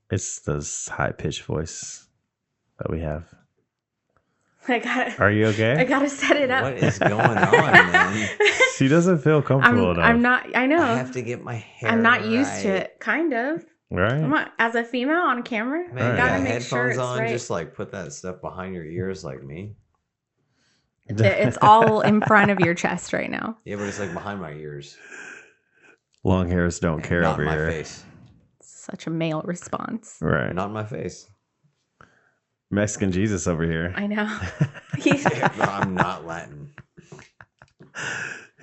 It's this high pitched voice that we have. Are you okay? I gotta set it up. What is going on, man? She doesn't feel comfortable enough. I'm not. I know. I have to get my hair. I'm not used to right. it. Kind of. Right. I'm not, as a female on camera, Man, I gotta make sure it's on. right. Just like put that stuff behind your ears, like me. It's all in front of your chest right now. Yeah, but it's like behind my ears. Long hairs don't care Not over in my here. face. Such a male response. Right. Not in my face. Mexican Jesus over here. I know. I'm not Latin.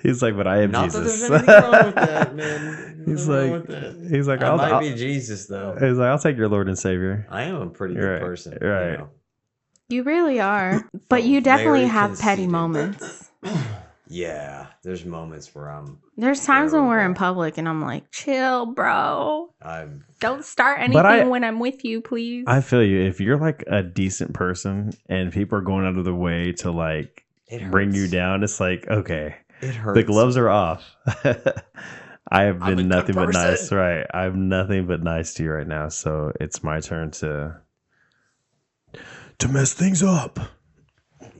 He's like, but I am Not Jesus. that there's anything wrong with that, man. He's like, I might be Jesus though. He's like, I'll take your Lord and Savior. I am a pretty good person. Right. You know? You really are. But you definitely very have petty conceited. moments. Yeah, there's moments where There's times when we're in terrible. public and I'm like, chill, bro. I'm Don't start anything when I'm with you, please. I feel you. If you're like a decent person and people are going out of their way to like it bring you hurts. down, it's like, okay, It hurts. the gloves are off. I have I'm a been good nothing but nice. person. Right. I'm nothing but nice to you right now. So it's my turn to mess things up.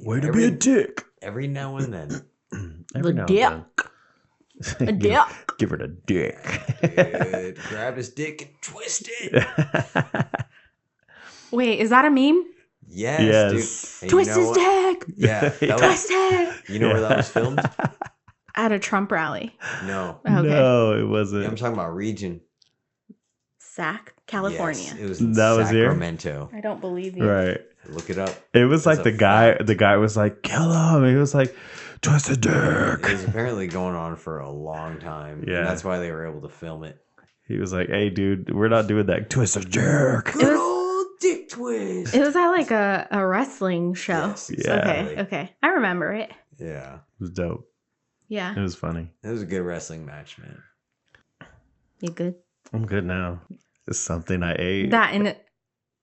Way to be a dick. Every now and then. Every now and dick. then. A dick. Give it a dick. Good. Grab his dick and twist it. Wait, is that a meme? Yes, Yes. dude. Hey, Twist you know his what? dick. Yeah. That Twist was, it. you know where that was filmed? At a Trump rally. No. Okay. No, it Yeah, wasn't. I'm talking about region. Sac, California. Yes, it was in That was here? Sacramento. I don't believe you. Right. Look it up. It was That's like a the guy was like, kill him. He was like, twist the dick. It was apparently going on for a long time. Yeah. And that's why they were able to film it. He was like, hey, dude, we're not doing that. Twist the dick. Good old dick twist. It was at like a wrestling show. Yes, Yeah. exactly. Okay. I remember it. Yeah. It was dope. Yeah. It was funny. It was a good wrestling match, man. You good? I'm good now. It's something I ate. That and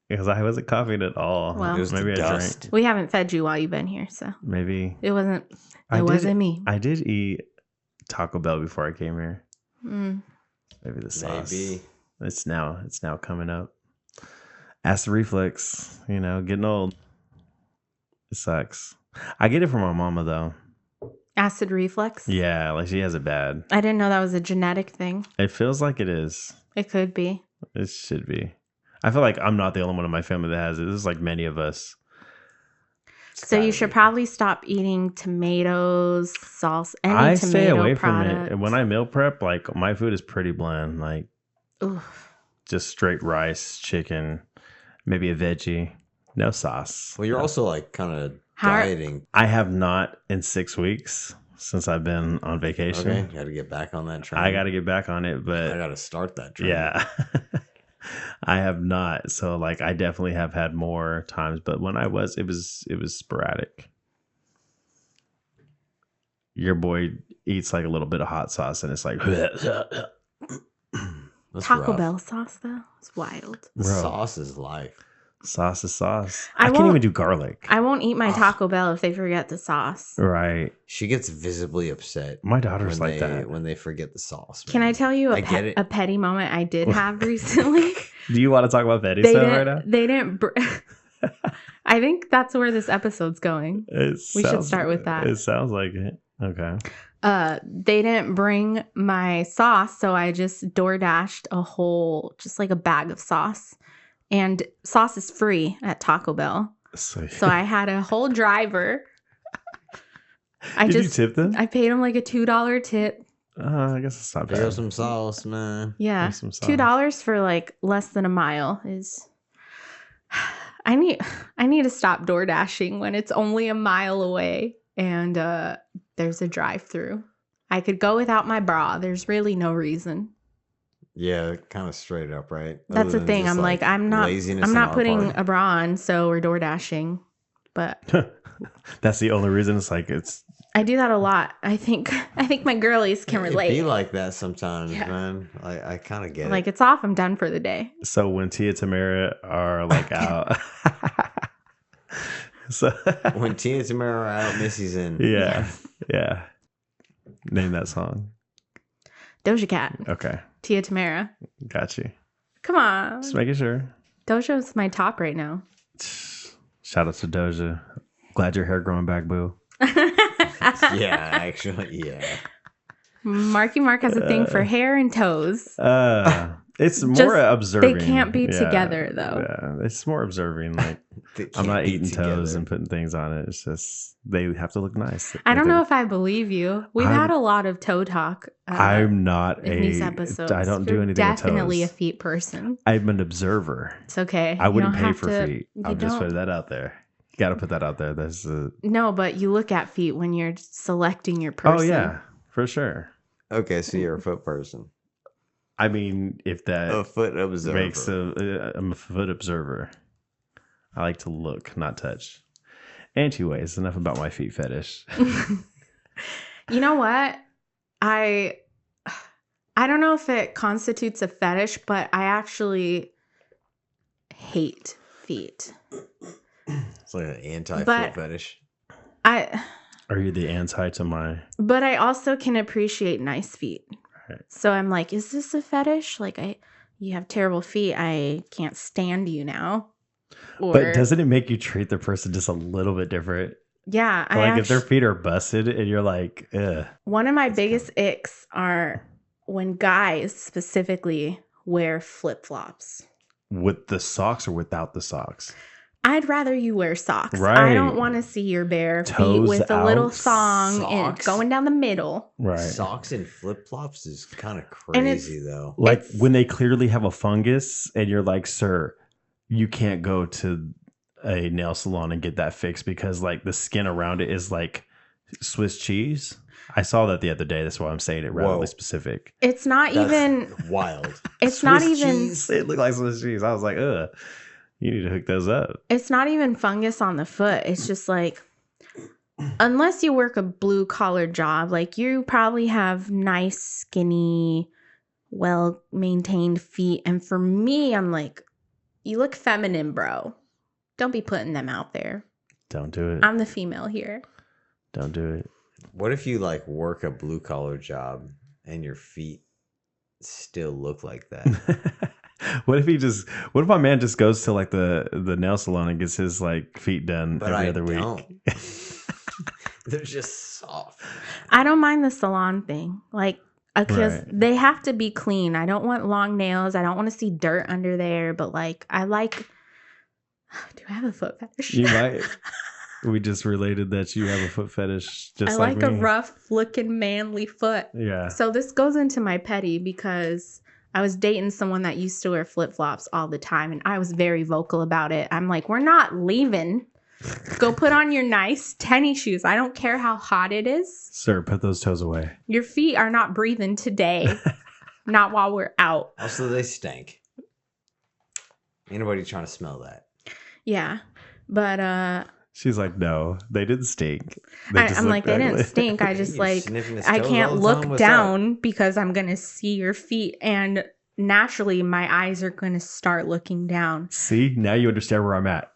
Because I wasn't coughing at all. Well, It was maybe the I dust. drank. we haven't fed you while you've been here, so Maybe. it wasn't I wasn't me. I did eat Taco Bell before I came here. Mm. Maybe the sauce. Maybe. It's now coming up. Acid reflux, getting old. It sucks. I get it from my mama though. Acid reflux? Yeah, like she has it bad. I didn't know that was a genetic thing. It feels like it is. It could be. It should be. I feel like I'm not the only one in my family that has it. This is like many of us. It's So gotta you should be. probably stop eating tomatoes, sauce, any I tomato stay away product. from it. And when I meal prep, like my food is pretty bland. Like Oof. just straight rice, chicken, maybe a veggie, no sauce. Well, you're No. also like kind of How- dieting. I have not in 6 weeks since I've been on vacation. Okay. You got to get back on that train. I got to get back on it, I but got to start that train. yeah, I have not. So like, I definitely have had more times, but when I was, it was sporadic. Your boy eats like a little bit of hot sauce, and it's like, That's Taco rough. Bell sauce, though, it's wild. The Bro. sauce is life. Sauce is sauce. I I can't won't- even do garlic. I won't eat my Ugh. Taco Bell if they forget the sauce. Right. She gets visibly upset My daughter's when like they that. when they forget the sauce. Can man. I tell you I get it. a petty moment I did have recently? Do you want to talk about Betty they stuff didn't. right now? They didn't. I think that's where this episode's going. We should start with that. It sounds like it. Okay. They didn't bring my sauce, so I just door dashed just like a bag of sauce. And sauce is free at Taco Bell. So So I had a whole driver. did you tip them? I paid him like a $2 tip. I guess it's not Throw bad. some sauce, man. Yeah. Some sauce. $2 for like less than a mile is I need to stop door dashing when it's only a mile away and there's a drive-through. I could go without my bra. There's really no reason. Yeah, kind of straight up, right? That's Other the than thing. just, I'm like, I'm not laziness on our putting part. a bra on, so we're door dashing. But That's the only reason. It's like it's. I do that a lot. I think my girlies can It relate. be like that sometimes, Yeah. man. I kind of get Like it. it's off, I'm done for the day. So when Tia and Tamara are like out. So When Tia and Tamara are out, Missy's in. yeah. Name that song. Doja Cat, Okay, Tia Tamara. got you. Come on. Just making sure. Doja's my top right now. Shout out to Doja. Glad your hair growing back, boo. Yeah, actually, yeah. Marky Mark has a thing for hair and toes. It's more Just- observing. they can't be together, though. Yeah, it's more observing. Like They I'm can't not be eating together. toes and putting things on it. It's just they have to look nice. I don't know if I believe you. We've had a lot of toe talk I'm not in these episodes. I don't do You're anything with definitely a toes. feet person. I'm an observer. It's okay. I wouldn't You pay don't for have to- feet. you I'm just don't. putting that out there. You got to put that out there. That's No, but you look at feet when you're selecting your person. oh yeah, for sure. Okay, so you're a foot person. I mean, if that A foot observer. makes I'm a foot observer. I like to look, not touch. Anyways, enough about my feet fetish. You know what? I don't know if it constitutes a fetish, but I actually hate feet. It's like an anti-foot But- fetish. Are you the anti to my? But I also can appreciate nice feet. Right. So I'm like, is this a fetish? Like you have terrible feet. I can't stand you now. Or, But doesn't it make you treat the person just a little bit different? yeah, Like if their feet are busted and you're like, ugh. one of my biggest icks are when guys specifically wear flip-flops. With the socks or without the socks? I'd rather you wear socks. I Right. don't want to see your bare feet Toes with a little out, thong and socks. going down the middle. Right. Socks and flip-flops is kind of And it's- crazy, though. Like It's- when they clearly have a fungus and you're like, sir, you can't go to a nail salon and get that fixed because like the skin around it is like Swiss cheese. I saw that the other day. That's why I'm saying it relatively Whoa. specific. It's not That's even. wild. It's not Swiss even. cheese. It looked like Swiss cheese. I was like, ugh, you need to hook those up. It's not even fungus on the foot. It's just like, unless you work a blue collar job, like you probably have nice, skinny, well maintained feet. And for me, I'm like, you look feminine, bro. Don't be putting them out there. Don't do it. I'm the female here. Don't do it. What if you like work a blue-collar job and your feet still look like that? What if my man just goes to like the nail salon and gets his like feet done But every I other week? don't. They're just soft. I don't mind the salon thing. Like, because Right. they have to be clean. I don't want long nails. I don't want to see dirt under there. But like, I like. Do I have a foot fetish? You might. We just related that you have a foot fetish, just I like like a me. rough looking manly foot. Yeah. So this goes into my petty because I was dating someone that used to wear flip-flops all the time and I was very vocal about it. I'm like, we're not leaving. Go put on your nice tennis shoes. I don't care how hot it is. Sir, put those toes away. Your feet are not breathing today. Not while we're out. Also, they stink. Ain't nobody trying to smell that. Yeah. But She's like, no, they didn't stink. They just I'm like, looked they ugly." didn't stink. I just You like, sniffing his I toes can't all the look time? What's down because I'm going to see your feet. And naturally, my eyes are going to start looking down. See, now you understand where I'm at.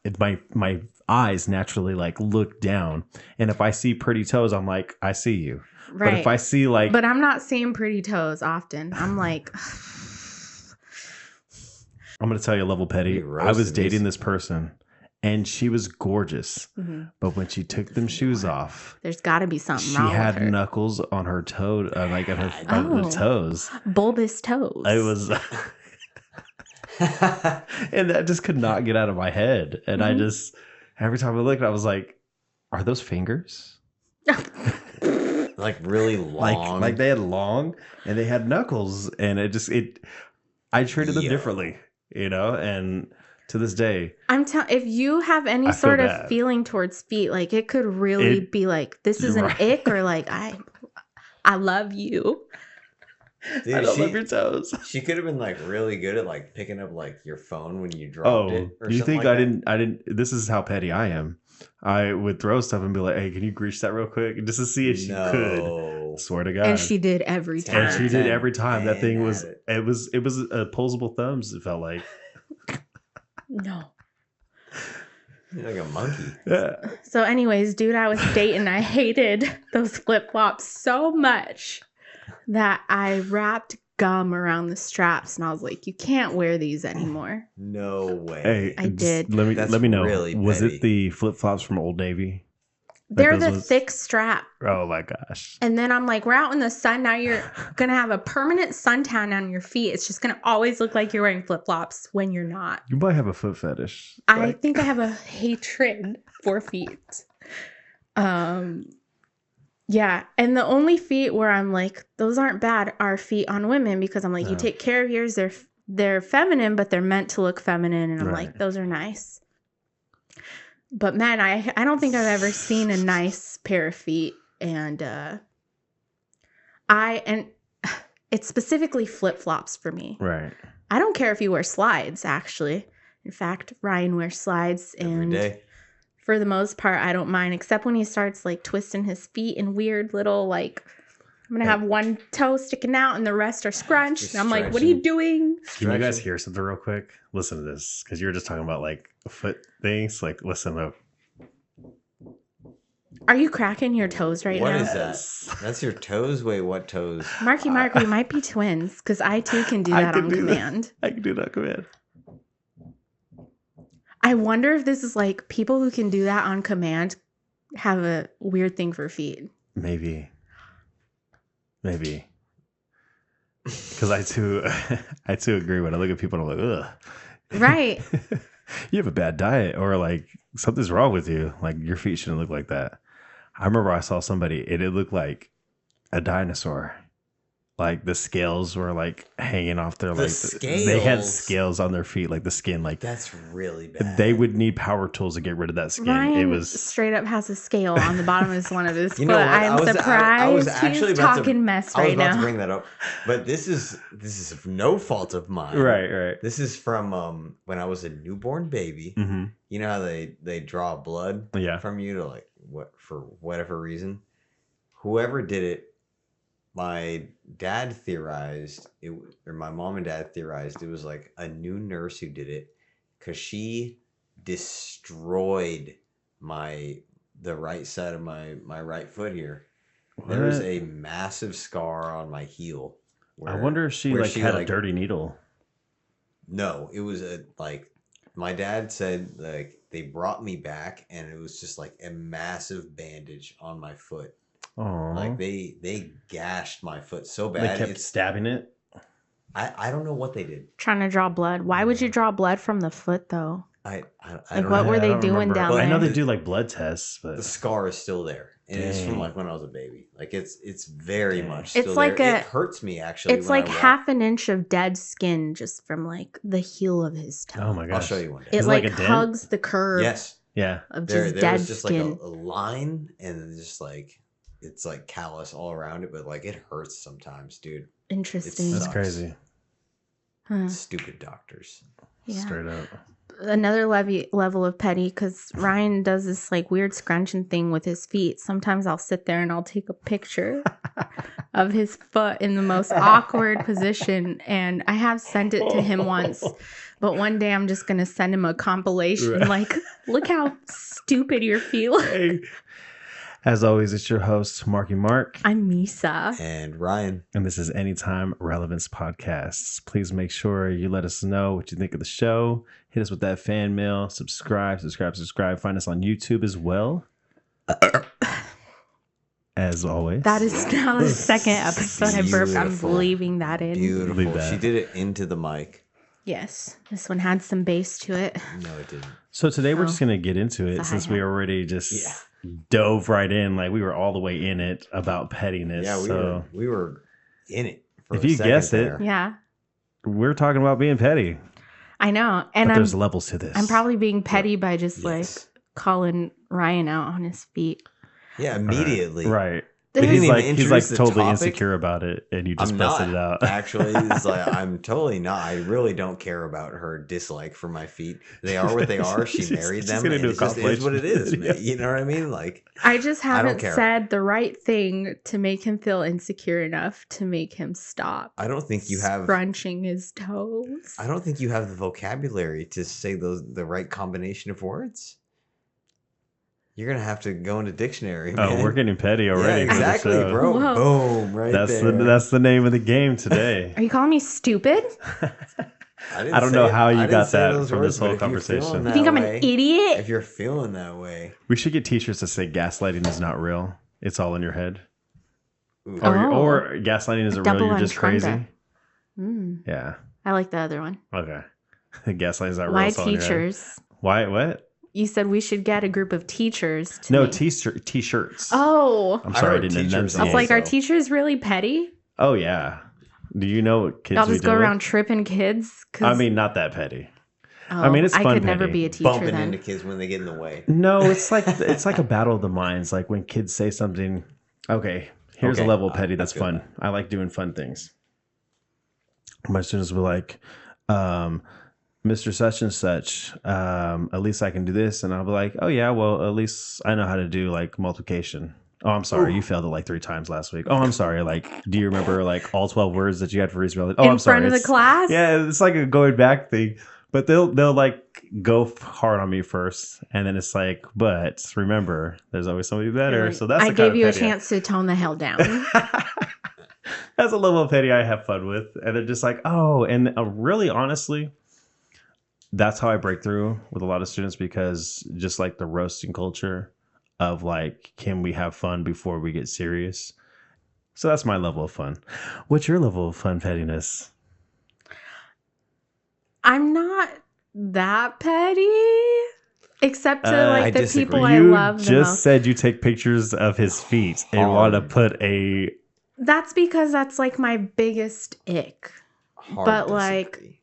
My eyes naturally like look down, and if I see pretty toes, I'm like, I see you. Right. But if I see like, But I'm not seeing pretty toes often. I'm like, I'm gonna tell you a level petty. You I was roasted me. dating this person, and she was gorgeous, mhm, but when she took them shoes off, there's got to be something she wrong had with her. knuckles on her toe, like on her Oh. toes. Bulbous toes. It was, and that just could not get out of my head. And I Mhm. just, every time I looked, I was like, "Are those fingers?" Like really long. Like they had long, and they had knuckles, and I treated them Yo. differently, and to this day, if you have any I feel sort of bad. feeling towards feet, like it could really It- be like, this is an Right. ick, or like, I love you. Dude, I don't love your toes. she could have been like really good at like picking up like your phone when you dropped Oh, it. Or you something think like I that. didn't? This is how petty I am. I would throw stuff and be like, "Hey, can you grease that real quick?" Just to see if she could. Swear to God. And she did every And time. And she did every time. That And thing was. had It was opposable thumbs. It felt like. No. You're like a monkey. Yeah. So, anyways, dude, I was dating. I hated those flip flops so much that I wrapped gum around the straps, and I was like, you can't wear these anymore. No way. Hey, I did. That's let me know. really Was petty. it the flip flops from Old Navy? They're those the thick strap. Oh my gosh. And then I'm like, we're out in the sun. Now you're going to have a permanent suntan on your feet. It's just going to always look like you're wearing flip-flops when you're not. You might have a foot fetish. I think I have a hatred for feet. Yeah. And the only feet where I'm like, those aren't bad are feet on women, because I'm like, you take care of yours. They're feminine, but they're meant to look feminine. And I'm like, those are nice. But men, I don't think I've ever seen a nice pair of feet. And it's specifically flip-flops for me. Right. I don't care if you wear slides, actually. In fact, Ryan wears slides. Every And day. for the most part, I don't mind, except when he starts like twisting his feet in weird little, like, I'm going to have one toe sticking out and the rest are scrunched. Just And I'm like, what are you doing? Can you guys hear something real quick? Listen to this, because you were just talking about like foot things. Like, listen up. Are you cracking your toes right What now? is that? That's your toes? Wait, what toes? Marky Mark, we might be twins, because I too can do that on command. I can do that on command. I wonder if this is like people who can do that on command have a weird thing for feet. Maybe. Because I too agree. When I look at people, I'm like, ugh. Right. You have a bad diet, or like something's wrong with you. Like your feet shouldn't look like that. I remember I saw somebody, and it looked like a dinosaur. Like the scales were like hanging off their like they had scales on their feet, like the skin. Like that's really bad. They would need power tools to get rid of that skin. Ryan it was straight up has a scale on the bottom of one of his foot. You know what? I'm surprised I was actually he's about talking mess right I was about to now. bring that up, but this is no fault of mine. right. This is from when I was a newborn baby. Mm-hmm. You know how they draw blood from you to like for whatever reason. Whoever did it, my dad theorized it, or my mom and dad theorized it was like a new nurse who did it, because she destroyed the right side of my right foot here. There is a massive scar on my heel. I wonder if she had a dirty needle. No, it was my dad said like they brought me back and it was just like a massive bandage on my foot. Oh, like they gashed my foot so bad. They kept stabbing it. I don't know what they did. Trying to draw blood. Why would you draw blood from the foot though? I Like don't what know. were they don't doing remember. down Well, there? I know they do like blood tests, but The scar is still there, and it's from Dang. like when I was a baby. Like it's very Dang. much. Still It's like there. a- It hurts me actually. It's when like I walk. half an inch of dead skin just from like the heel of his toe. oh my gosh, I'll show you one day. It Is it like like a dent? hugs the curve Yes, yeah. of there just dead was just skin. like a line, and then just like it's like callus all around it, but like it hurts sometimes, dude. Interesting. That's sucks. crazy. Huh. Stupid doctors. Yeah. Straight up. Another level of petty, because Ryan does this like weird scrunching thing with his feet. Sometimes I'll sit there and I'll take a picture of his foot in the most awkward position, and I have sent it to him once, but one day I'm just gonna send him a compilation like, look how stupid your feet look. Hey. As always, it's your host, Marky Mark. I'm Misa. And Ryan. And this is Anytime Relevance Podcasts. Please make sure you let us know what you think of the show. Hit us with that fan mail. Subscribe. Find us on YouTube as well. As always. That is now the second episode I burped. I'm Beautiful. leaving that in. Leave Beautiful. that. She did it into the mic. Yes, this one had some bass to it. No, it didn't. So today we're Oh. just going to get into it It's a since we hi-hat. already just dove right in. Like we were all the way in it about pettiness. Yeah, so we were in it. For If a you second guessed it, there. Yeah, we're talking about being petty. I know. And But I'm there's levels to this. I'm probably being petty by just like Yes. calling Ryan out on his feet. Yeah, immediately. Right. We There's- didn't He's even like introduce the totally topic. insecure about it, and you just I'm busted not it out. actually. It's like I'm totally not. I really don't care about her dislike for my feet. They are what they are. She She's- married she's them. gonna And do a it just is what it is. compilation. Man. You know what I mean? Like I just I don't haven't care. said the right thing to make him feel insecure enough to make him stop I don't think you have. scrunching his toes. I don't think you have the vocabulary to say the right combination of words. You're gonna have to go into dictionary, man. Oh, we're getting petty already. Yeah, exactly, bro. Whoa. Boom, right there. That's the name of the game today. Are you calling me stupid? I don't know how you got that from this whole conversation. You think I'm an idiot? If you're feeling that way, we should get t-shirts that say gaslighting is not real. It's all in your head. Oh. Or gaslighting isn't real. You're just crazy. Yeah. I like the other one. Okay. Gaslighting is not real. Why teachers? Why? What? You said we should get a group of teachers. T-shirts. Oh. I'm sorry, I didn't enunciate. I was like, are teachers really petty? Oh, yeah. Do you know what kids Y'all just go around tripping kids? I mean, not that petty. Oh, I mean, it's fun. I could never be a teacher. Bumping then. into kids when they get in the way. No, it's like a battle of the minds. Like when kids say something. Okay, here's a level of petty that's fun. I like doing fun things. My students will be like, Mr. Such and Such, at least I can do this. And I'll be like, oh, yeah, well, at least I know how to do like multiplication. Oh, I'm sorry. You failed it like 3 times last week. Oh, I'm sorry. Like, do you remember like all 12 words that you had for Israel? Oh, I'm sorry. In front of the class? Yeah, it's like a going back thing. But they'll like go hard on me first. And then it's like, but remember, there's always somebody better. So that's I gave you a chance to tone the hell down. That's a level of petty I have fun with. And they're just like, oh, and really honestly, that's how I break through with a lot of students, because just like the roasting culture of like, can we have fun before we get serious? So that's my level of fun. What's your level of fun pettiness? I'm not that petty, except to like the people I love the most. You just said you take pictures of his feet and want to put a... That's because that's like my biggest ick. But like,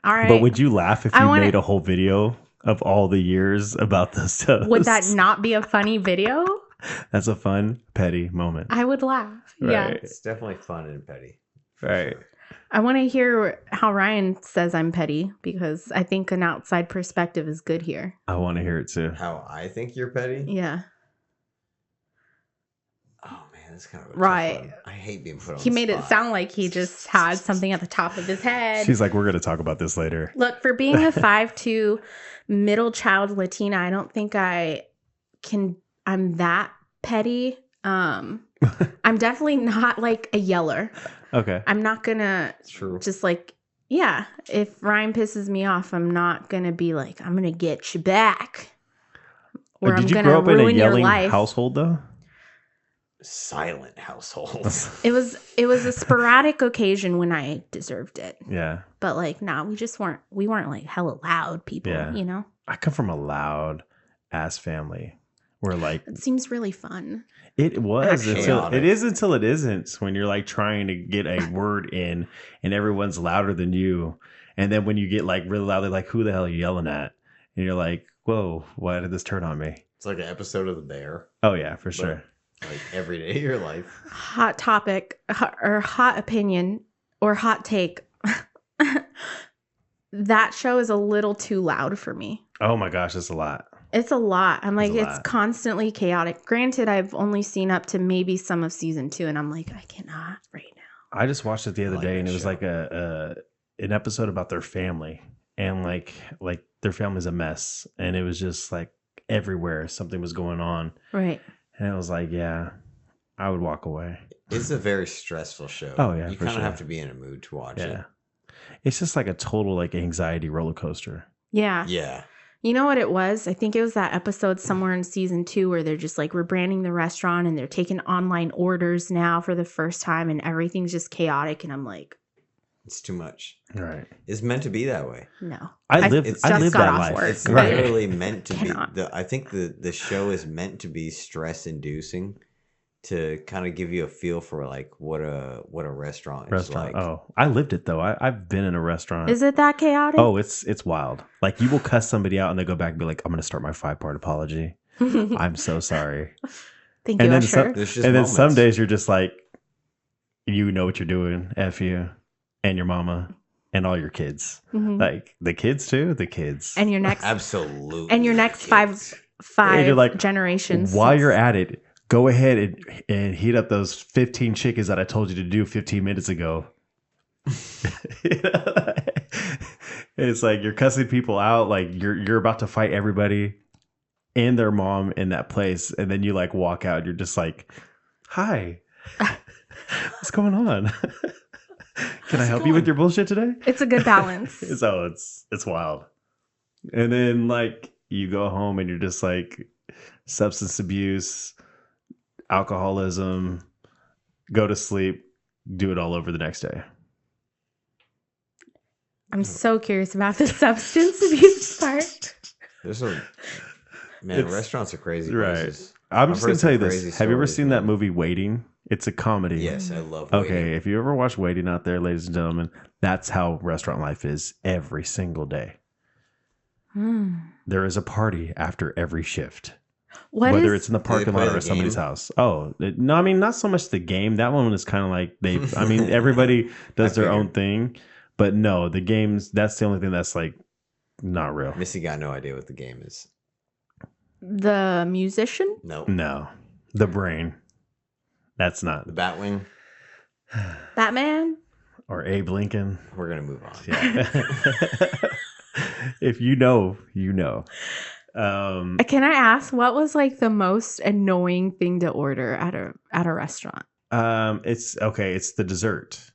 all right. But would you laugh if you made a whole video of all the years about those toes? Would that not be a funny video? That's a fun, petty moment. I would laugh. Right. Yeah. It's definitely fun and petty. Right. Sure. I want to hear how Ryan says I'm petty, because I think an outside perspective is good here. I want to hear it too. How I think you're petty? Yeah. Oh man, that's kind of right. I hate being put on. He made it sound like he just had something at the top of his head. She's like, we're going to talk about this later. Look, for being a 5'2" middle child Latina, I don't think I'm that petty. I'm definitely not like a yeller. Okay. I'm not gonna just like, yeah, if Ryan pisses me off, I'm not gonna be like, I'm gonna get you back. Or did you grow up in a yelling household though? Silent household. It was a sporadic occasion when I deserved it. Yeah. But like, nah, we weren't like hella loud people, you know? I come from a loud ass family where like... It seems really fun. It was until it isn't, when you're like trying to get a word in and everyone's louder than you. And then when you get like really loud, they're like, who the hell are you yelling at? And you're like, whoa, why did this turn on me? It's like an episode of The Bear. Oh yeah, for sure. Like every day of your life. Hot topic or hot opinion or hot take. That show is a little too loud for me. Oh my gosh, it's a lot. It's a lot. I'm like, it's constantly chaotic. Granted, I've only seen up to maybe some of season 2, and I'm like, I cannot right now. I just watched it the other day, and it was like an episode about their family, and like their family's a mess, and it was just like everywhere something was going on. Right. And it was like, yeah, I would walk away. It's a very stressful show. Oh yeah, you kind of have to be in a mood to watch it. It's just like a total like anxiety roller coaster. Yeah. Yeah. You know what it was? I think it was that episode somewhere in season 2 where they're just like rebranding the restaurant and they're taking online orders now for the first time and everything's just chaotic. And I'm like, it's too much. Right. It's meant to be that way. No. I live that life. Work. It's literally meant to be. I think the show is meant to be stress inducing, to kind of give you a feel for like what a restaurant is like. Oh, I lived it though. I've been in a restaurant. Is it that chaotic? Oh, it's wild. Like you will cuss somebody out and they go back and be like, I'm going to start my 5-part apology. I'm so sorry. Thank you, Usher. And then some days you're just like, you know what you're doing. F you and your mama and all your kids. Mm-hmm. Like the kids too. The kids. And your next. Absolutely. And your next five like, generations. While you're at it, go ahead and heat up those 15 chickens that I told you to do 15 minutes ago. It's like you're cussing people out, like you're about to fight everybody, and their mom in that place, and then you like walk out, you're just like, hi, what's going on? Can I help you with your bullshit today? It's a good balance. So it's wild. And then like you go home and you're just like substance abuse, alcoholism, go to sleep, do it all over the next day. I'm so curious about the substance abuse part. Restaurants are crazy places. Right. I'm just going to tell you this. Have you ever seen that movie Waiting? It's a comedy. Yes, I love Waiting. Okay, if you ever watch Waiting out there, ladies and gentlemen, that's how restaurant life is every single day. There is a party after every shift. Whether it's in the parking lot or at somebody's house. No, I mean, not so much the game. That one is kind of like everybody does their own thing. But no, the games, that's the only thing that's like not real. Missy got no idea what the game is. The musician? Nope. No. The brain. That's not. The Batwing? Batman? Or Abe Lincoln? We're going to move on. Yeah. If you know, you know. Can I ask, what was like the most annoying thing to order at a restaurant? It's the dessert.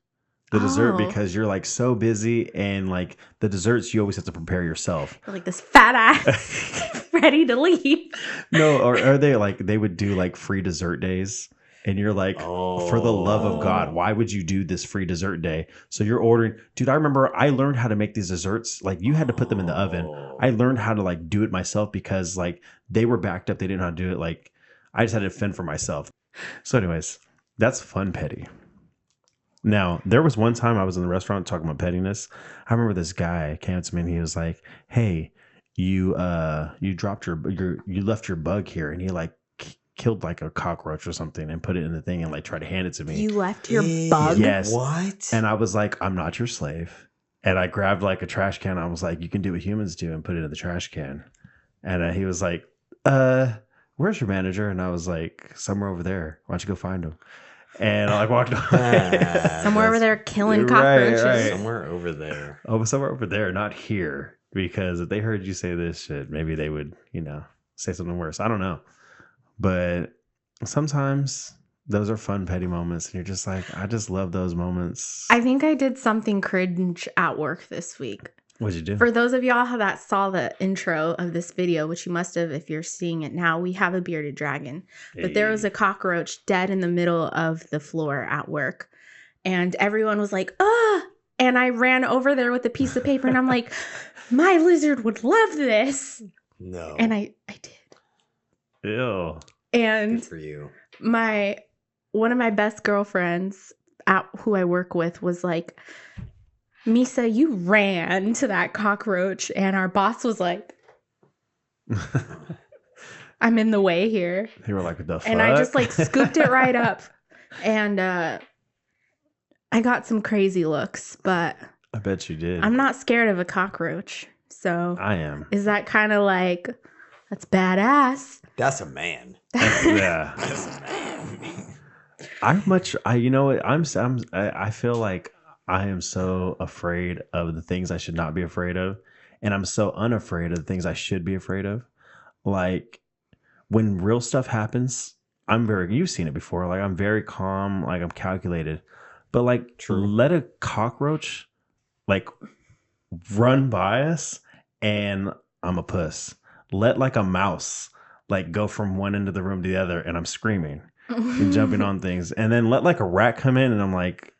The dessert, because you're like so busy, and like the desserts you always have to prepare yourself. You're like this fat ass ready to leave. No, or are they like they would do like free dessert days, and you're like, for the love of God, why would you do this free dessert day? So you're ordering, dude. I remember I learned how to make these desserts. Like you had to put them in the oven. I learned how to like do it myself because like they were backed up. They didn't know how to do it. Like I just had to fend for myself. So, anyways, that's fun petty. Now, there was one time I was in the restaurant talking about pettiness. I remember this guy came up to me and he was like, "Hey, you dropped you left your bug here," and he like killed like a cockroach or something and put it in the thing and like tried to hand it to me. You left your bug? Yes. What? And I was like, "I'm not your slave." And I grabbed like a trash can. I was like, "You can do what humans do," and put it in the trash can. And he was like, "Where's your manager?" And I was like, "Somewhere over there. Why don't you go find him?" And I walked away. Somewhere over there killing cockroaches. Right. Somewhere over there. Oh, somewhere over there, not here. Because if they heard you say this shit, maybe they would, say something worse. I don't know. But sometimes those are fun, petty moments. And you're just like, I just love those moments. I think I did something cringe at work this week. What'd you do? For those of y'all that saw the intro of this video, which you must have if you're seeing it now, we have a bearded dragon. Hey. But there was a cockroach dead in the middle of the floor at work. And everyone was like, "Ah!" And I ran over there with a piece of paper and I'm like, my lizard would love this. No. And I did. Ew. And good for you. One of my best girlfriends who I work with was like, "Misa, you ran to that cockroach," and our boss was like, "I'm in the way here." They were like, "What the fuck?" And I just like scooped it right up, and I got some crazy looks, but I bet you did. I'm not scared of a cockroach, so I am. Is that kind of like, that's badass? That's a man. Yeah, that's a man. I feel like I am so afraid of the things I should not be afraid of. And I'm so unafraid of the things I should be afraid of. Like when real stuff happens, you've seen it before. Like I'm very calm, like I'm calculated. But like let a cockroach like run by us and I'm a puss. Let like a mouse like go from one end of the room to the other and I'm screaming and jumping on things. And then let like a rat come in and I'm like,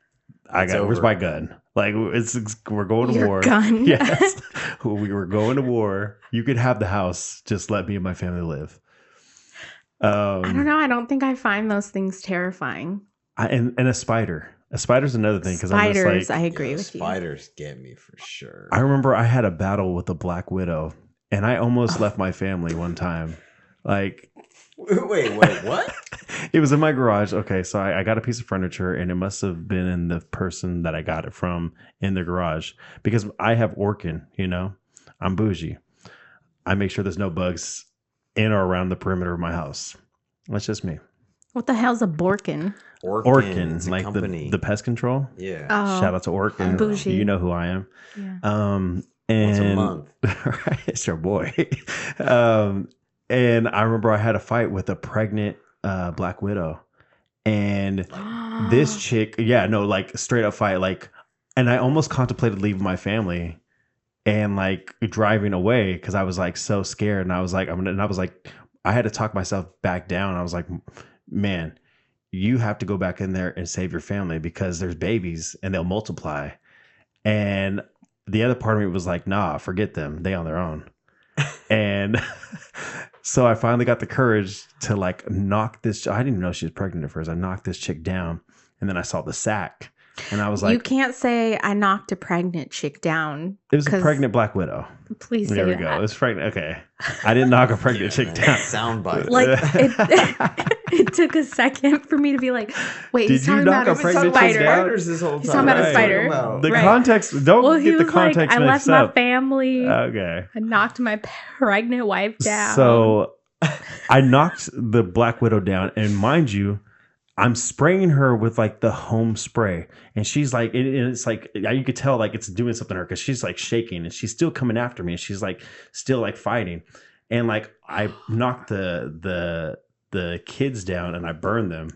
where's my gun? Like we're going to war. Gun. Yes. We were going to war. You could have the house. Just let me and my family live. I don't know. I don't think I find those things terrifying. And a spider. A spider's another thing. Spiders, I'm just like, I agree with you. Spiders get me for sure. I remember I had a battle with a black widow and I almost left my family one time. Like, wait, what? It was in my garage. Okay, so I got a piece of furniture and it must have been in the person that I got it from in the garage because I have Orkin, I'm bougie. I make sure there's no bugs in or around the perimeter of my house. That's just me. What the hell's a Borkin? Orkin, like the pest control. Yeah. Oh, shout out to Orkin. Bougie. You know who I am. Yeah. And once a month. Right, it's your boy. And I remember I had a fight with a pregnant Black Widow. And this chick, like straight up fight. Like, and I almost contemplated leaving my family and like driving away because I was like so scared. And I was like, I had to talk myself back down. I was like, man, you have to go back in there and save your family because there's babies and they'll multiply. And the other part of me was like, nah, forget them. They on their own. And so I finally got the courage to like knock this. I didn't even know she was pregnant at first. I knocked this chick down and then I saw the sack and I was like, you can't say I knocked a pregnant chick down. It was a pregnant Black Widow. Please say there we go. It was pregnant. Okay. I didn't knock a pregnant chick down. Soundbite. Like it took a second for me to be like, wait, did he's you talking knock about a pregnant chick down? This whole time. He's talking about a spider. The context, don't get the context I left mixed up. my family. Okay. I knocked my pregnant wife down. So I knocked the Black Widow down, and mind you, I'm spraying her with like the home spray, and she's like, it's like you could tell like it's doing something to her because she's like shaking, and she's still coming after me, and she's like still like fighting, and like I knocked the kids down, and I burned them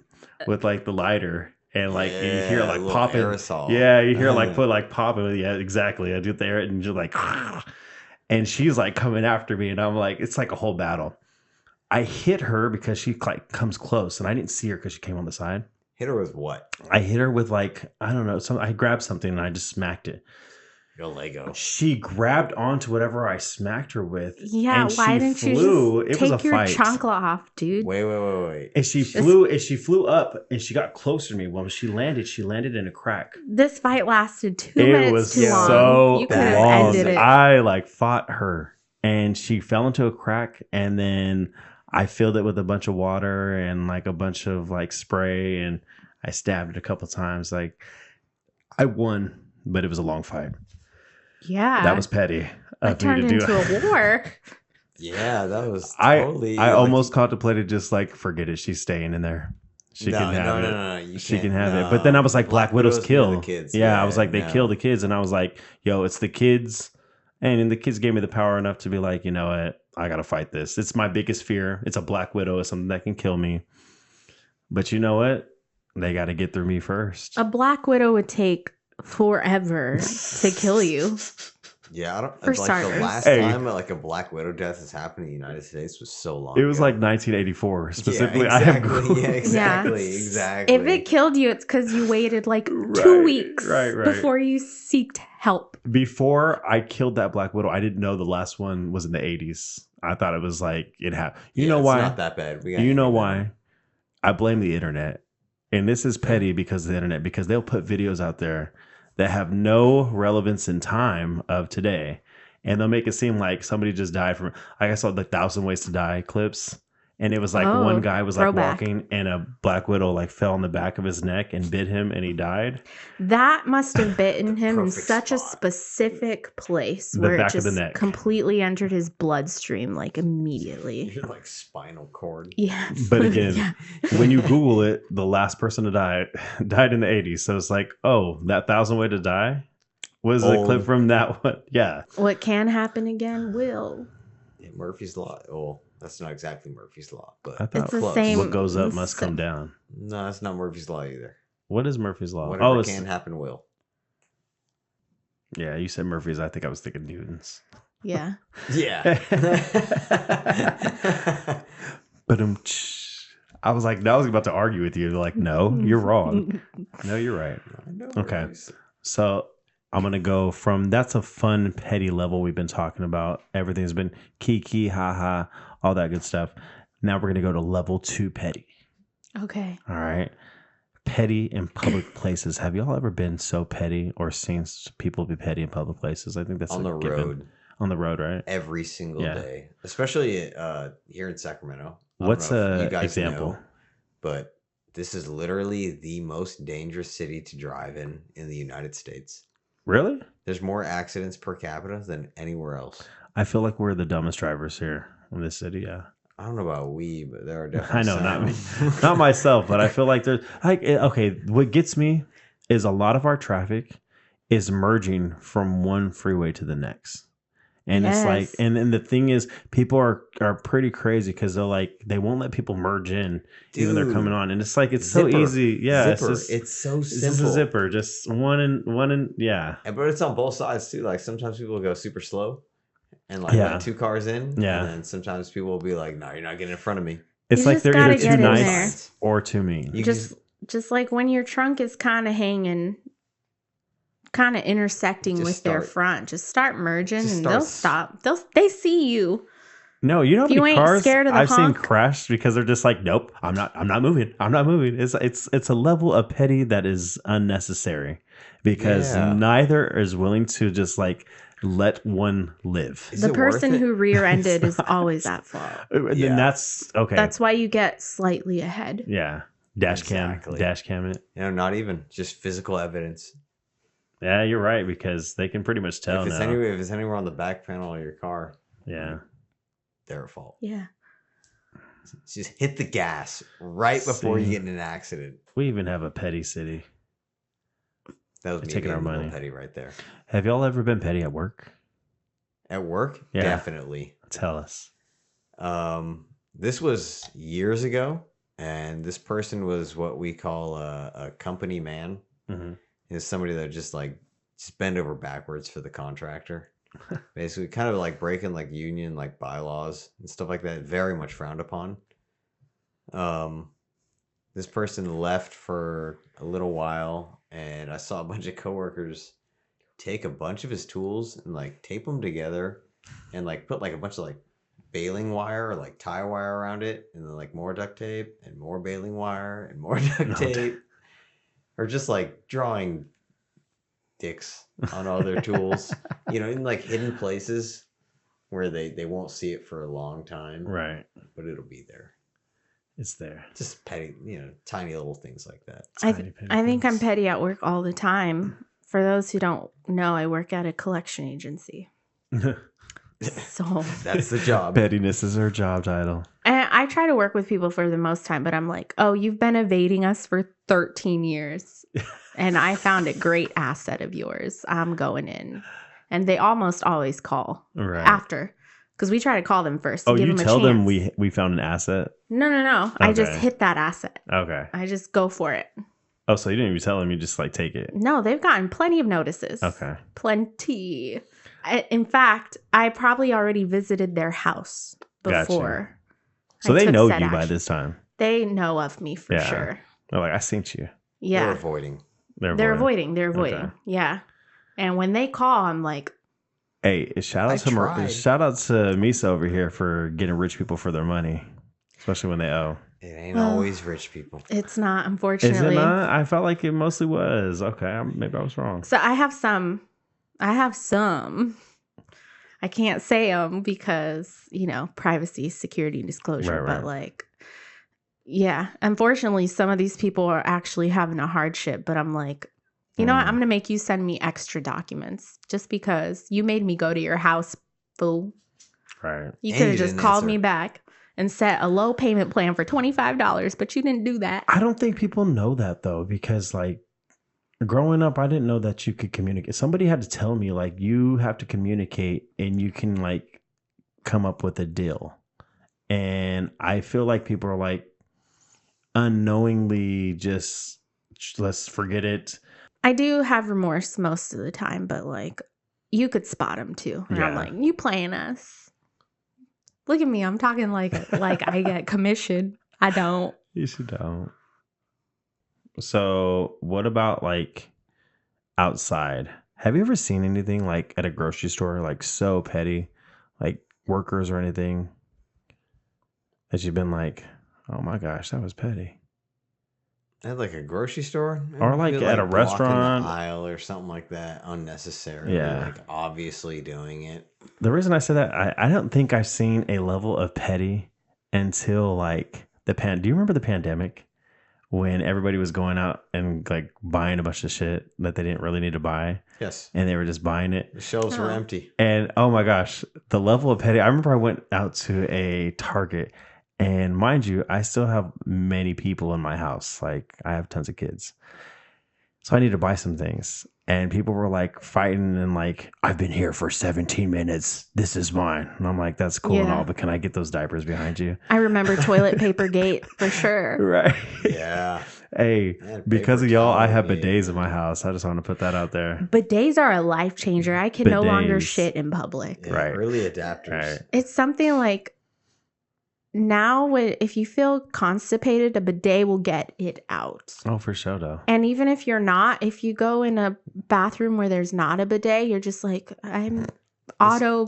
with like the lighter, and like you hear like popping, aerosol. Yeah, you hear like put like popping, yeah, exactly. I do there, and just like, and she's like coming after me, and I'm like, it's like a whole battle. I hit her because she like comes close, and I didn't see her because she came on the side. Hit her with what? I hit her with like, I don't know, I grabbed something and I just smacked it. Your Lego. She grabbed onto whatever I smacked her with. Yeah, and why didn't you just take your chancla off, dude? Wait. And she flew up and she got closer to me. When she landed in a crack. This fight lasted 2 minutes It was too long. so You could have long. ended it. I like fought her and she fell into a crack, and then I filled it with a bunch of water and like a bunch of like spray, and I stabbed it a couple times. Like I won, but it was a long fight. Yeah. That was petty. It turned into a war. Yeah, that was totally. I almost contemplated just like, forget it. She's staying in there. She can have it. No, she can have it. But then I was like, Black Widow's killed. The kids. Yeah, I was like, they kill the kids. And I was like, yo, it's the kids. And the kids gave me the power enough to be like, you know what? I got to fight this. It's my biggest fear. It's a Black Widow. It's something that can kill me. But you know what? They got to get through me first. A Black Widow would take forever to kill you. Yeah, I don't. For like starters. the last time like a Black Widow death has happened in the United States was so long. It was ago. like 1984 specifically. Yeah, exactly. Exactly. If it killed you, it's because you waited like 2 weeks before you seeked help. Before I killed that Black Widow, I didn't know the last one was in the 80s. I thought it was like it happened. You know why? It's not that bad. You know why? I blame the internet. And this is petty because of the internet, because they'll put videos out there that have no relevance in time of today. And they'll make it seem like somebody just died from, like I saw the 1,000 Ways to Die clips. And it was like one guy was like walking and a Black Widow like fell on the back of his neck and bit him and he died. That must have bitten him in such a specific place where it just completely entered his bloodstream like immediately. You're like spinal cord. Yeah. But again, when you Google it, the last person to die died in the 80s. So it's like, oh, that 1,000 Way to Die was the clip from that one. Yeah. What can happen again will. Yeah, Murphy's Law. Oh. That's not exactly Murphy's Law, but I thought it's the same. What goes up must come down. No, that's not Murphy's Law either. What is Murphy's Law? Whatever can happen will. Yeah, you said Murphy's. I think I was thinking Newton's. Yeah. Yeah. But I was like, I was about to argue with you. Like, no, you're wrong. No, you're right. Okay. So I'm going to go from that's a fun, petty level we've been talking about. Everything's been kiki, haha, all that good stuff. Now we're going to go to level 2 petty. Okay. All right. Petty in public places. Have y'all ever been so petty or seen people be petty in public places? I think that's on the road. On the road, right? Every single day. Especially here in Sacramento. What's an example? But this is literally the most dangerous city to drive in the United States. Really? There's more accidents per capita than anywhere else. I feel like we're the dumbest drivers here in this city. Yeah. I don't know about we, but there are definitely. I know, not me, not myself, but I feel like there's like okay. What gets me is a lot of our traffic is merging from one freeway to the next, And it's like, and the thing is, people are pretty crazy because they won't let people merge in, even they're coming on, and it's like it's so easy. Yeah, zipper. It's so simple. It's just a zipper, just one, yeah. But it's on both sides too. Like sometimes people go super slow, and like let 2 cars in. Yeah. And then sometimes people will be like, "No, you're not getting in front of me." It's like they're either too nice or too mean. Just like when your trunk is kind of hanging, kind of intersecting with their front, just start merging and they'll stop. They see you. No, you know how many cars I've seen crash because they're just like, nope, I'm not moving. It's a level of petty that is unnecessary because neither is willing to just like let one live. The person who rear-ended is always at fault. Yeah. And that's okay. That's why you get slightly ahead. Yeah. Dash cam it. Not even just physical evidence. Yeah, you're right because they can pretty much tell if it's anywhere on the back panel of your car. Yeah. Their fault. Yeah. Just hit the gas right before you get in an accident. We even have a petty city. That was me taking our money. Petty right there. Have y'all ever been petty at work? At work? Yeah. Definitely. Tell us. This was years ago, and this person was what we call a company man. Mm-hmm. Is somebody that just bend over backwards for the contractor. Basically kind of like breaking like union like bylaws and stuff like that, very much frowned upon. This person left for a little while, and I saw a bunch of coworkers take a bunch of his tools and like tape them together and like put like a bunch of like baling wire or like tie wire around it, and then like more duct tape and more baling wire and more duct tape, or just like drawing dicks on all their tools, in like hidden places where they won't see it for a long time. Right. But it'll be there. It's there. Just petty, tiny little things like that. I think I'm petty at work all the time. For those who don't know, I work at a collection agency. So that's the job. Pettiness is her job title. And I try to work with people for the most time, but I'm like, oh, you've been evading us for 13 years. And I found a great asset of yours. I'm going in. And they almost always call after. Because we try to call them first to give them a chance. Oh, you tell them we found an asset? No. Okay. I just hit that asset. Okay. I just go for it. Oh, so you didn't even tell them, you just like take it? No, they've gotten plenty of notices. Okay. Plenty. In fact, I probably already visited their house before. Gotcha. So they know you by this time. They know of me for sure. They're like, I seen you. Yeah. They're avoiding. They're avoiding. Okay. Yeah. And when they call, I'm like, hey, shout out to Misa over here for getting rich people for their money, especially when they owe. It ain't always rich people. It's not, unfortunately. Is it not? I felt like it mostly was. Okay, maybe I was wrong. So I have some. I can't say them because, privacy, security, disclosure. Right. But like, yeah, unfortunately, some of these people are actually having a hardship. But I'm like, you know what? I'm going to make you send me extra documents just because you made me go to your house, fool. Right. You could have just called me back and set a low payment plan for $25, but you didn't do that. I don't think people know that, though, because like growing up, I didn't know that you could communicate. Somebody had to tell me, like, you have to communicate and you can like come up with a deal. And I feel like people are like unknowingly just let's forget it. I do have remorse most of the time, but like you could spot them too. And I'm like, you playing us. Look at me. I'm talking like I get commission. I don't. You don't. So what about like outside? Have you ever seen anything like at a grocery store, like so petty, like workers or anything that you've been like, oh my gosh, that was petty? At like a grocery store, or like at a restaurant, the aisle or something like that, unnecessarily, like obviously doing it. The reason I say that, I don't think I've seen a level of petty until like do you remember the pandemic when everybody was going out and like buying a bunch of shit that they didn't really need to buy? Yes, and they were just buying it. The shelves were empty, and oh my gosh, the level of petty! I remember I went out to a Target. And mind you, I still have many people in my house. Like I have tons of kids. So I need to buy some things. And people were like fighting and like, I've been here for 17 minutes. This is mine. And I'm like, that's cool and all, but can I get those diapers behind you? I remember toilet paper gate for sure. Right. Yeah. Hey, because of y'all, I have bidets in my house. I just want to put that out there. Bidets are a life changer. I can no longer shit in public. Yeah, right. Early adapters. Right. It's something like now if you feel constipated, a bidet will get it out. Oh, for sure, though. And even if you're not, if you go in a bathroom where there's not a bidet, you're just like, I'm auto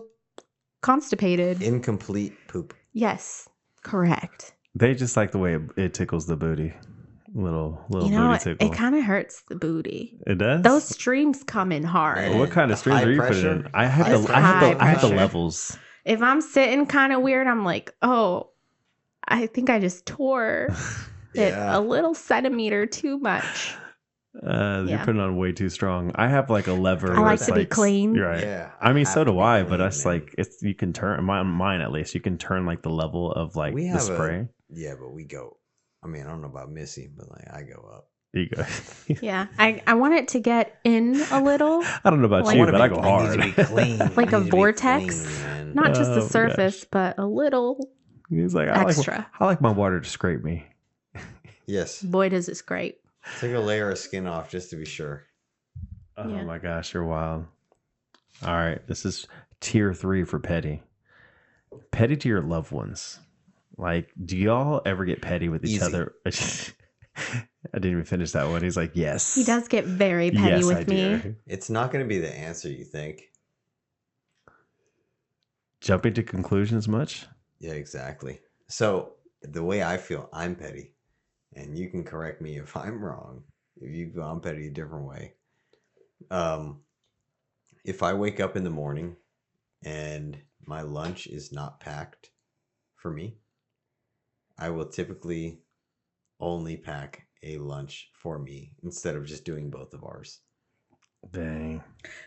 constipated. Incomplete poop. Yes, correct. They just like the way it tickles the booty. Little booty tickle. It kind of hurts the booty. It does? Those streams come in hard. Man, what kind of streams are you putting in? I have the levels. If I'm sitting kind of weird, I'm like, oh, I think I just tore it a little centimeter too much. You're putting on way too strong. I have like a lever. I like to be clean. Right. Yeah. I mean, so do I, but that's like, you can turn, mine at least, you can turn like the level of like the spray. But we go, I mean, I don't know about Missy, but like I go up. You go. Yeah. I want it to get in a little. I don't know about you, but I go hard. Need to be clean. Like a vortex. Clean, not just the surface, but a little. He's like, I like my water to scrape me. Yes. Boy, does it scrape. Take a layer of skin off just to be sure. Oh my gosh, you're wild. All right. This is tier 3 for petty. Petty to your loved ones. Like, do y'all ever get petty with each other? I didn't even finish that one. He's like, yes. He does get very petty with me. It's not going to be the answer you think. Jumping to conclusions much? Yeah, exactly. So the way I feel, I'm petty. And you can correct me if I'm wrong. If you feel I'm petty a different way. If I wake up in the morning and my lunch is not packed for me, I will typically only pack a lunch for me instead of just doing both of ours. Dang.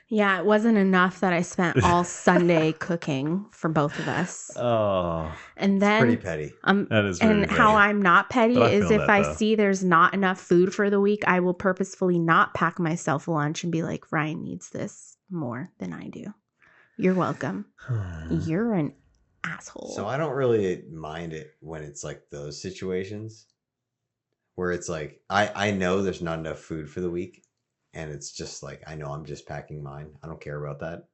Yeah, it wasn't enough that I spent all Sunday cooking for both of us. Oh. And then pretty petty. That is very petty. How I'm not petty is if I see there's not enough food for the week, I will purposefully not pack myself lunch and be like, Ryan needs this more than I do. You're welcome. You're an asshole. So I don't really mind it when it's like those situations where it's like I know there's not enough food for the week. And it's just like, I know I'm just packing mine. I don't care about that.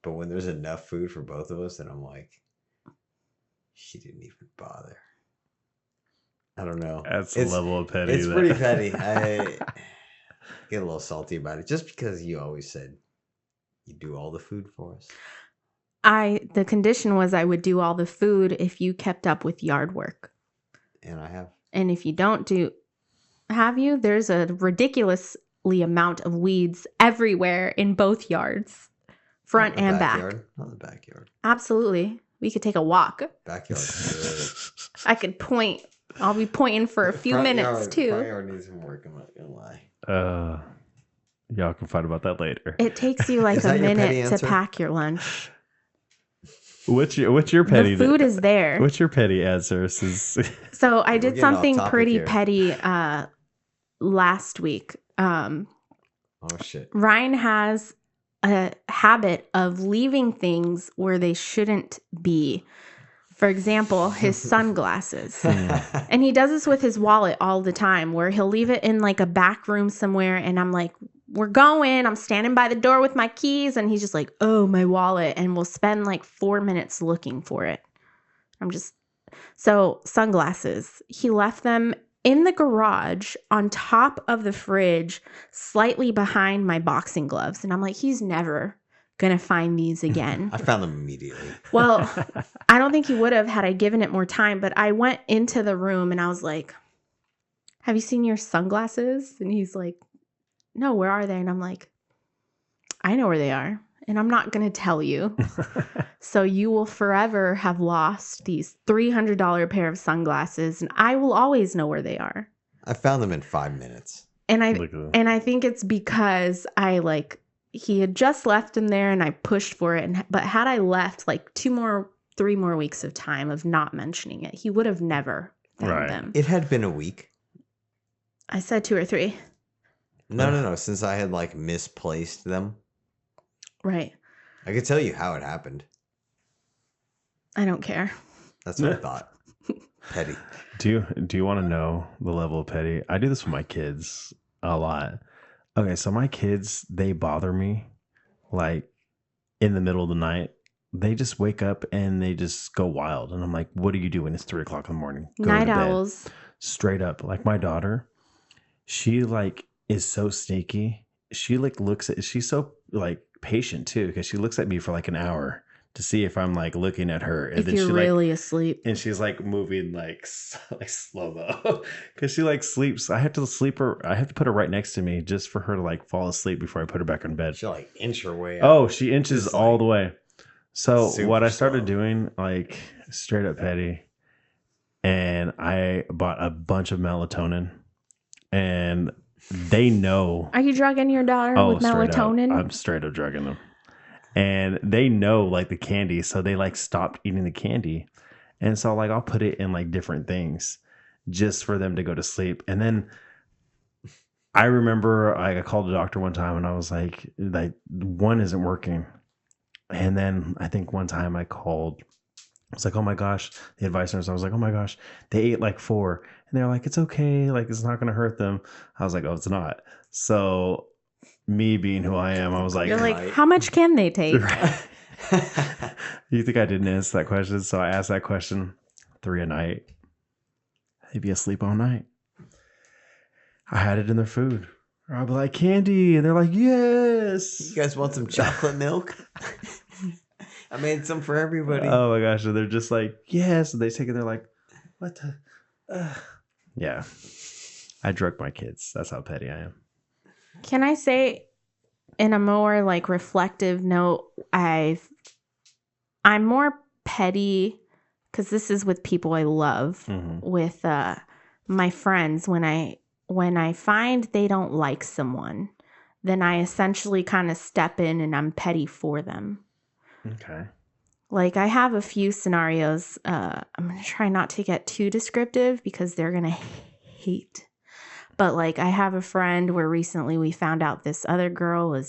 But when there's enough food for both of us, then I'm like, she didn't even bother. I don't know. That's a level of petty. It's pretty petty. I get a little salty about it just because you always said you do all the food for us. The condition was I would do all the food if you kept up with yard work. And I have. And if you don't there's a ridiculous amount of weeds everywhere in both yards, front and back. Not the backyard. Absolutely. We could take a walk. Backyard. I could point. I'll be pointing for a few minutes too. Front yard needs some work, I'm not gonna lie. Y'all can fight about that later. It takes you like a minute to pack your lunch. What's your petty? The food is there. What's your petty answer? So I did something pretty petty last week. Oh shit. Ryan has a habit of leaving things where they shouldn't be. For example, his sunglasses. And he does this with his wallet all the time, where he'll leave it in like a back room somewhere. And I'm like, I'm standing by the door with my keys. And he's just like, oh, my wallet. And we'll spend like 4 minutes looking for it. So sunglasses, he left them in the garage on top of the fridge, slightly behind my boxing gloves. And I'm like, he's never going to find these again. I found them immediately. Well, I don't think he would have had I given it more time, but I went into the room and I was like, have you seen your sunglasses? And he's like, no, where are they? And I'm like, I know where they are. And I'm not going to tell you. So you will forever have lost these $300 pair of sunglasses, and I will always know where they are. I found them in 5 minutes. And I think it's because he had just left them there and I pushed for it. But had I left like 3 more weeks of time of not mentioning it, he would have never found them. It had been a week. I said 2 or 3. No. Since I had like misplaced them. Right. I could tell you how it happened. I don't care. That's what I thought. Petty. Do you want to know the level of petty? I do this with my kids a lot. Okay, so my kids, they bother me like in the middle of the night. They just wake up and they just go wild. And I'm like, what do you do when it's 3 o'clock in the morning? Go Night to bed. owls. Straight up. Like my daughter, she like is so sneaky. She like she's so like patient too, because she looks at me for like an hour to see if I'm like looking at her. And If then you're she really like, asleep. and she's like moving like slow mo because she like sleeps. I have to sleep her. I have to put her right next to me just for her to like fall asleep before I put her back in bed. She'll like inch her way out. Oh, she inches Just, all like, the way. So what I started slow. doing, like straight up petty, and I bought a bunch of melatonin, and they know. Are you drugging your daughter with melatonin? I'm straight up drugging them. And they know like the candy, so they like stopped eating the candy. And so like I'll put it in like different things just for them to go to sleep. And then I remember I called the doctor one time and I was like one isn't working. And then I think one time I called, I was like, oh my gosh, the advice nurse, I was like, oh my gosh, they ate like 4. And they're like, it's okay, like it's not gonna hurt them. I was like, oh, it's not. So me being who I am, I was like, You're like, how much can they take? You think I didn't answer that question? So I asked that question 3 a night. They'd be asleep all night. I had it in their food. Or I'd be like, candy. And they're like, yes. You guys want some chocolate milk? I made some for everybody. Oh my gosh. And they're just like, yes. And they take it. They're like, what the? Yeah. I drug my kids. That's how petty I am. Can I say, in a more like reflective note, I'm more petty because this is with people I love, with my friends. When I find they don't like someone, then I essentially kind of step in and I'm petty for them. Okay. Like I have a few scenarios. I'm gonna try not to get too descriptive because they're gonna hate. But like I have a friend where recently we found out this other girl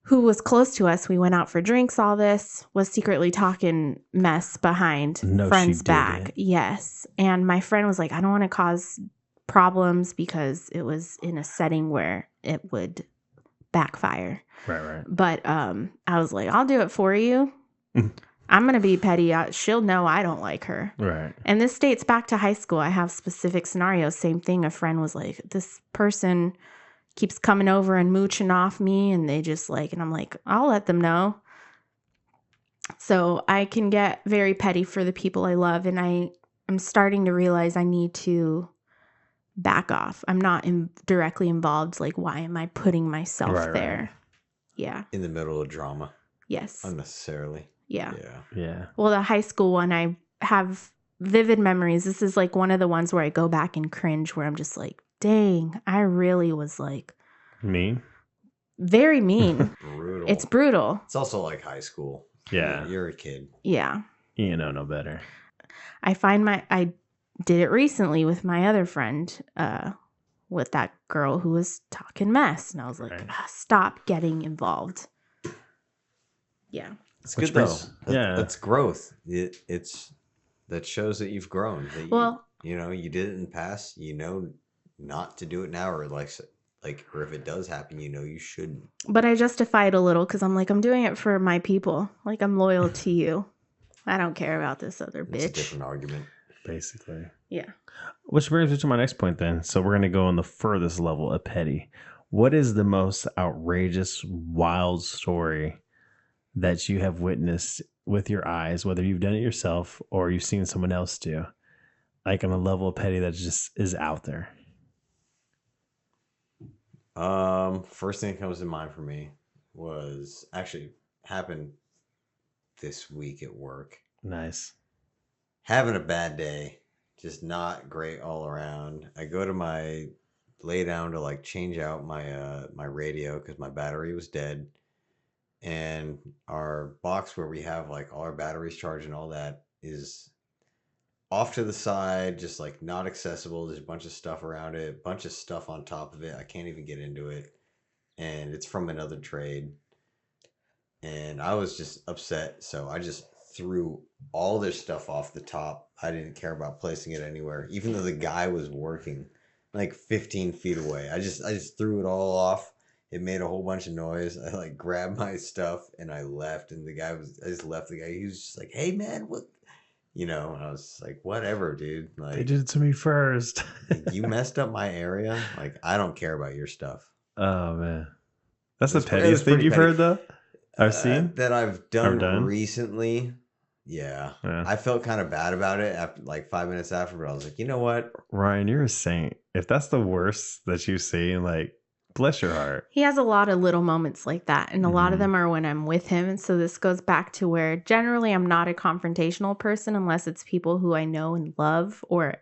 who was close to us. We went out for drinks, all this, was secretly talking mess behind friends' back. Yes. And my friend was like, I don't want to cause problems because it was in a setting where it would backfire. Right. But I was like, I'll do it for you. I'm going to be petty. She'll know I don't like her. Right. And this dates back to high school. I have specific scenarios. Same thing. A friend was like, this person keeps coming over and mooching off me. And they just like, and I'm like, I'll let them know. So I can get very petty for the people I love. And I'm starting to realize I need to back off. I'm not directly involved. Like, why am I putting myself there? Right. Yeah. In the middle of drama. Yes. Unnecessarily. Yeah. Yeah. Well, the high school one, I have vivid memories. This is like one of the ones where I go back and cringe, where I'm just like, dang, I really was like mean. Very mean. Brutal. It's brutal. It's also like high school. Yeah. You're a kid. Yeah. You know no better. I did it recently with my other friend, with that girl who was talking mess. And I was like, stop getting involved. Yeah. It's good though. That's growth. It's that shows that you've grown. That you did it in the past. You know not to do it now, or or if it does happen, you shouldn't. But I justify it a little because I'm like, I'm doing it for my people. Like I'm loyal to you. I don't care about this other bitch. It's a different argument, basically. Yeah. Which brings me to my next point then. So we're gonna go on the furthest level of petty. What is the most outrageous, wild story that you have witnessed with your eyes, whether you've done it yourself or you've seen someone else do, like on a level of petty that just is out there? First thing that comes to mind for me was actually happened this week at work. Nice. Having a bad day, just not great all around. I go to lay down to change out my radio because my battery was dead. And our box where we have all our batteries charged and all that is off to the side, just like not accessible. There's a bunch of stuff around it, a bunch of stuff on top of it. I can't even get into it. And it's from another trade. And I was just upset. So I just threw all their stuff off the top. I didn't care about placing it anywhere, even though the guy was working like 15 feet away. I just threw it all off. It made a whole bunch of noise. I like grabbed my stuff and I left. And I just left the guy. He was just like, "Hey man, what?" And I was like, "Whatever, dude. Like, they did it to me first. you messed up my area. Like, I don't care about your stuff." Oh man, that's the pettiest thing you've heard though. I've seen that I've done recently. Yeah. I felt kind of bad about it after like 5 minutes after, but I was like, you know what, Ryan, you're a saint. If that's the worst that you've seen, like, bless your heart. He has a lot of little moments like that, and a lot of them are when I'm with him. And so this goes back to where generally I'm not a confrontational person unless it's people who I know and love, or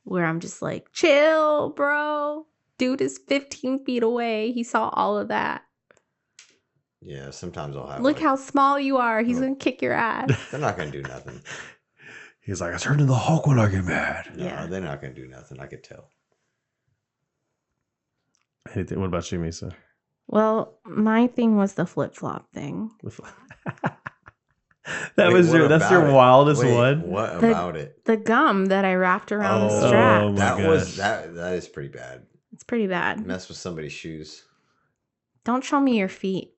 where I'm just like, chill, bro. Dude is 15 feet away. He saw all of that. Yeah, sometimes I'll have Look how small you are. He's going to kick your ass. They're not going to do nothing. He's like, I turn into the Hulk when I get mad. No, they're not going to do nothing. I could tell. What about you, Misa? Well, my thing was the flip-flop thing. That's your wildest one? What about it? The gum that I wrapped around the strap. Oh my gosh. That is pretty bad. It's pretty bad. Mess with somebody's shoes. Don't show me your feet.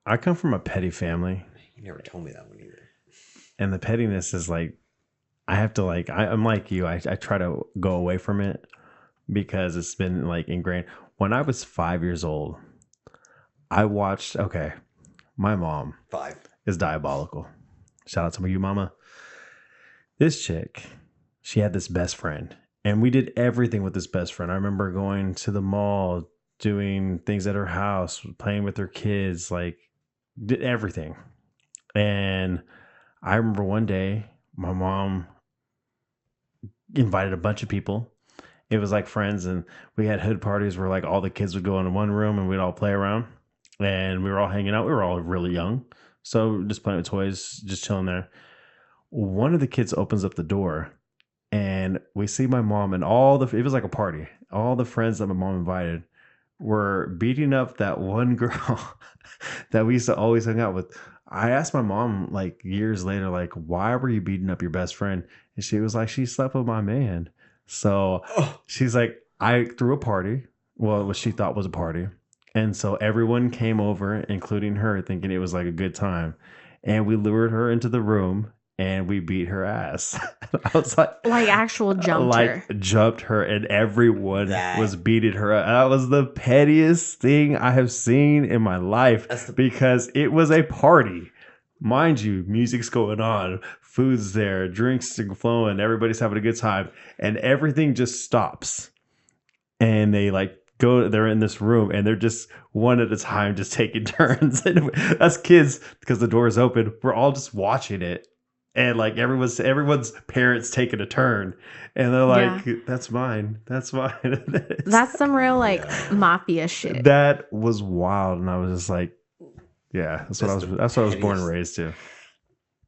I come from a petty family. You never told me that one either. And the pettiness is like, I have to like, I'm like you. I try to go away from it because it's been like ingrained. When I was 5 years old, I watched, my mom 5 is diabolical. Shout out to you, mama. This chick, she had this best friend. And we did everything with this best friend. I remember going to the mall, doing things at her house, playing with her kids, like did everything. And I remember one day my mom invited a bunch of people. It was like friends, and we had hood parties where like all the kids would go into one room and we'd all play around, and we were all hanging out. We were all really young, so just playing with toys, just chilling there. One of the kids opens up the door, and we see my mom and it was like a party. All the friends that my mom invited were beating up that one girl that we used to always hang out with. I asked my mom like years later, like, why were you beating up your best friend? And she was like, she slept with my man. So she's like, I threw a party. Well, what she thought was a party. And so everyone came over, including her, thinking it was like a good time. And we lured her into the room and we beat her ass. I was like actual jumped her. Jumped her, and everyone was beating her up. That was the pettiest thing I have seen in my life because it was a party. Mind you, music's going on, food's there, drinks are flowing, everybody's having a good time, and everything just stops. And they they're in this room and they're just one at a time, just taking turns. And us kids, because the door is open, we're all just watching it. And like everyone's parents taking a turn, and they're like, "That's mine. That's mine." That's some real mafia shit. That was wild, and I was just like, "Yeah, that's what I was born and raised to."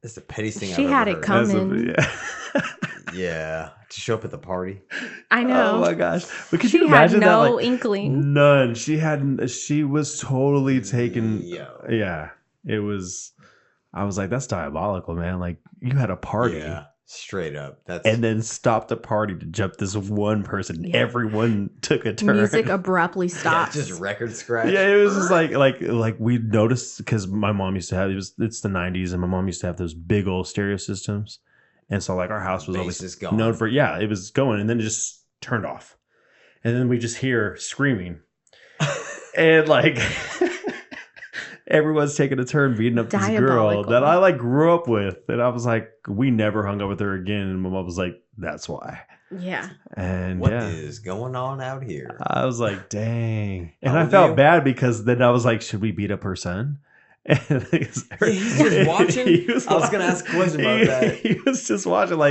That's the pettiest thing She I've had ever it coming. Yeah, to show up at the party. I know. Oh my gosh! But could you imagine had no that? Like, inkling. None. She was totally taken. Yeah, it was. I was like, that's diabolical, man. Like, you had a party. Yeah, straight up. And then stopped the party to jump this one person. Yeah. Everyone took a turn. Music abruptly stopped. Yeah, just record scratch. Yeah, it was just like we noticed, because my mom used to have, it's the 90s, and my mom used to have those big old stereo systems. And so like our house was always known for, it was going, and then it just turned off. And then we just hear screaming. And like... everyone's taking a turn beating up this girl that I grew up with. And I was like, we never hung out with her again. And my mom was like, that's why. Yeah. And what is going on out here? I was like, dang. And I felt bad because then I was like, should we beat up her son? And he's just watching. I was going to ask a question about that. He was just watching,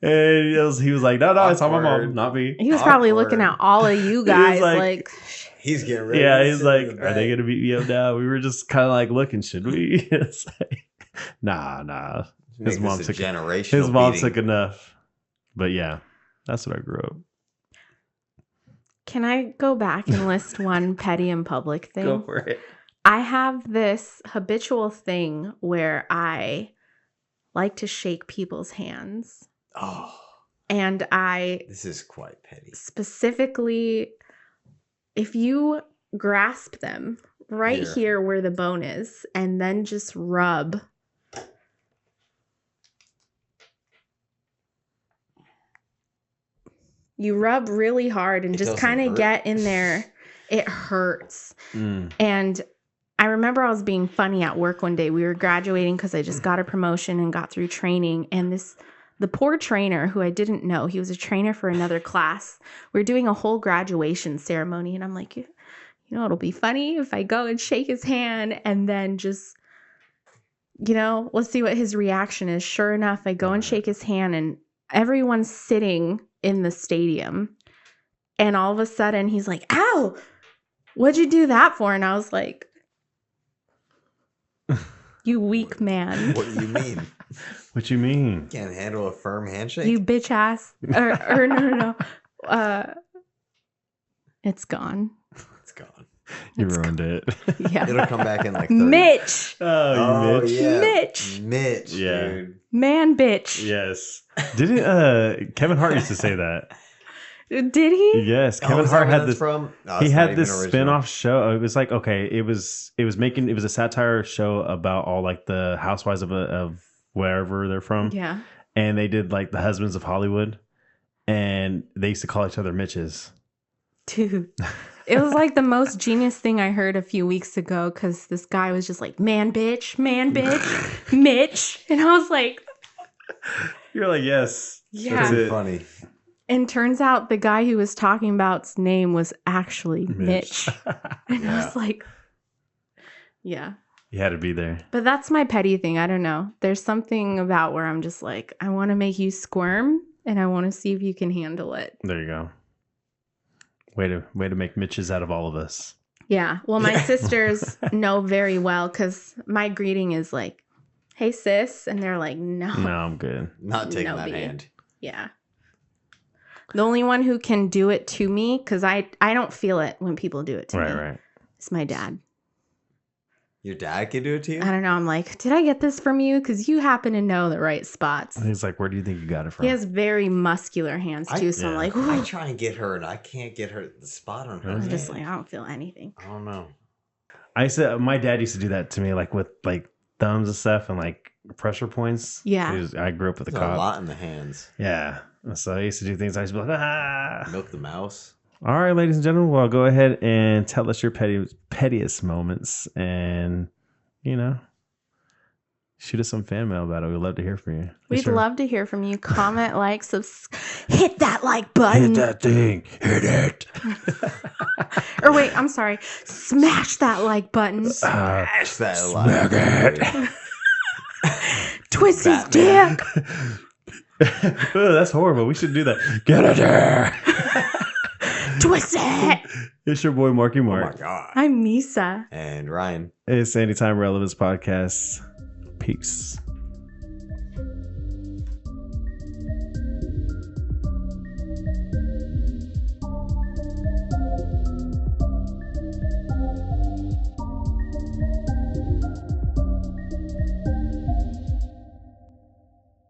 and he was like, no, it's on my mom, not me. He was probably looking at all of you guys like he's getting ready. Yeah, he's like, are they going to beat me up now? We were just kind of like looking, should we? It's like, nah. His mom took generational. His mom took enough. But yeah, that's what I grew up. Can I go back and list one petty in public thing? Go for it. I have this habitual thing where I like to shake people's hands. Oh. And this is quite petty. Specifically, if you grasp them right here where the bone is and then just rub. You rub really hard and just kind of get in there. It hurts. And I remember I was being funny at work one day. We were graduating because I just got a promotion and got through training. And the poor trainer who I didn't know, he was a trainer for another class. We were doing a whole graduation ceremony. And I'm like, it'll be funny if I go and shake his hand and then just, let's see what his reaction is. Sure enough, I go and shake his hand and everyone's sitting in the stadium. And all of a sudden he's like, ow, what'd you do that for? And I was like, you weak man. What do you mean? What you mean? Can't handle a firm handshake? You bitch ass. Or no. It's gone. It's gone. You ruined it. Yeah. It'll come back in like 30. Mitch. Oh, Mitch. Yeah. Mitch, yeah. Dude. Man, bitch. Yes. Didn't Kevin Hart used to say that? Did he? Yes, Kevin Hart had this. From? No, he had this spin-off show. It was like, okay, it was a satire show about all like the housewives of wherever they're from. Yeah. And they did like the husbands of Hollywood, and they used to call each other Mitches. Dude, it was like the most genius thing I heard a few weeks ago because this guy was just like, man, bitch, Mitch. And I was like, you're like, yes. Yeah. That's funny. And turns out the guy who was talking about's name was actually Mitch. And I was like, yeah. You had to be there. But that's my petty thing. I don't know. There's something about where I'm just like, I want to make you squirm and I want to see if you can handle it. There you go. Way to make Mitches out of all of us. Yeah. Well, my sisters know very well because my greeting is like, hey, sis. And they're like, no. No, I'm good. Not taking that hand. Yeah. The only one who can do it to me, because I don't feel it when people do it to me. Right. It's my dad. Your dad can do it to you? I don't know. I'm like, did I get this from you? Because you happen to know the right spots. He's like, where do you think you got it from? He has very muscular hands too. So I'm like, ooh. I try and get her and I can't get her the spot on her. I'm just like, I don't feel anything. I don't know. My dad used to do that to me, like with like thumbs and stuff and like pressure points. Yeah. I grew up with a There's cop. a lot in the hands. Yeah. So I used to do things. I used to be like, ah. Milk the mouse. All right, ladies and gentlemen. Well, go ahead and tell us your pettiest moments, and shoot us some fan mail about it. We'd love to hear from you. We'd love to hear from you. Comment, like, hit that like button. Hit that thing. Hit it. Or wait, I'm sorry. Smash that like button. Smash that like button. Twist his dick. Oh, that's horrible. We should do that. Get it there. Twist it. It's your boy Marky Mark. Oh my God. I'm Misa. And Ryan. It's Anytime Relevance Podcast. Peace.